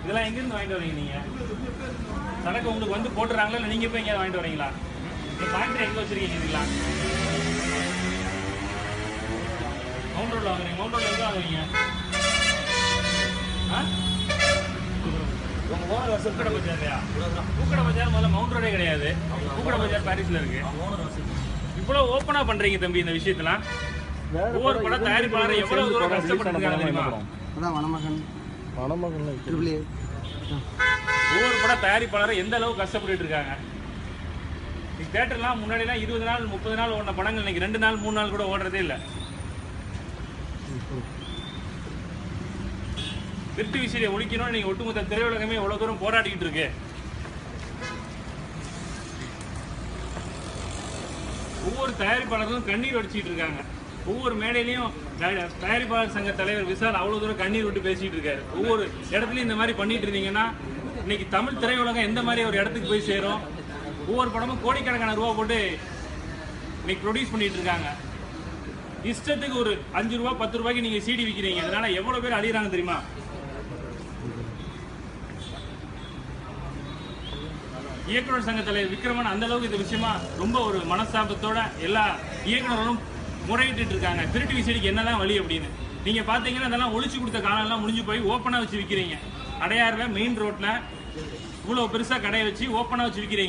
இதெல்லாம் எங்கேருந்து வாங்கிட்டு வரீங்க நீங்கள்? சரக்கு உங்களுக்கு வந்து போட்டுறாங்களா இல்லை நீங்கள் போய் எங்கேயாவது வாங்கிட்டு வரீங்களா? இந்த ஃபேக்ட்ரி எங்கே வச்சுருக்கீங்க இதெல்லாம்? மவுண்ட் ரோடில் வாங்குறீங்க. மவுண்ட் ரோடில் எங்கே வாங்குறீங்க? உங்கள் ஓனர் வருஷம் பூக்கடை பஜார் இல்லையா? பூக்கடை பஜார் முதல்ல மவுண்ட் ரோடே கிடையாது. பூக்கடை பஜார் பாரிஸில் இருக்கு. இவ்வளோ ஓப்பனாக பண்ணுறீங்க தம்பி இந்த விஷயத்தெல்லாம். ஒவ்வொரு படம் தயாரிப்பாளர் எவ்வளவு தூரம் கஷ்டப்பட்டு தெரியுமா? ஒவ்வொரு படம் தயாரிப்பாளர் எந்த அளவு கஷ்டப்பட்டு இருக்காங்க. தியேட்டர்லாம் முன்னாடிலாம் 20 நாள் 30 நாள் ஓடின படங்கள் இன்னைக்கு 2 நாள் 3 நாள் கூட ஓடுறதே இல்லை. திருட்டு விசிறியை ஒழிக்கணும்னு நீங்க ஒட்டுமொத்த திரையுலகமே எவ்வளவு தூரம் போராடிக்கிட்டு இருக்கு. ஒவ்வொரு தயாரிப்பாளர்களும் கண்ணீர் வடிச்சிட்டு இருக்காங்க. ஒவ்வொரு மேடையிலையும் தயாரிப்பாளர் சங்க தலைவர் விசால் அவ்வளவு தூரம் கண்ணீர் விட்டு பேசிட்டு இருக்காரு. ஒவ்வொரு இடத்துலையும் இந்த மாதிரி பண்ணிட்டு இருந்தீங்கன்னா இன்னைக்கு தமிழ் திரையுலகம் எந்த மாதிரி ஒரு இடத்துக்கு போய் சேரும்? ஒவ்வொரு படமும் கோடிக்கணக்கான ரூபா போட்டு இன்னைக்கு ப்ரொடியூஸ் பண்ணிட்டு இருக்காங்க. இஷ்டத்துக்கு ஒரு 5 ரூபா 10 ரூபாய்க்கு நீங்க சிடி விற்கிறீங்க. அதனால எவ்வளவு பேர் அழிகிறாங்க தெரியுமா? இயக்குனர் சங்க தலைவர் விக்ரமன் அந்த அளவுக்கு இந்த விஷயமா ரொம்ப ஒரு மனஸ்தாபத்தோட எல்லா இயக்குனர்களும் முறையிட்டு இருக்காங்க. திருட்டு விசடிக்கு என்னதான் வழி அப்படின்னு. நீங்க பாத்தீங்கன்னா அதெல்லாம் ஒழிச்சு கொடுத்த காலம் எல்லாம் முடிஞ்சு போய் ஓப்பனா வச்சு விற்கிறீங்க. அடையாறுல மெயின் ரோட்ல இவ்வளவு பெருசா கடையை வச்சு ஓப்பனா வச்சு விற்கிறீங்க.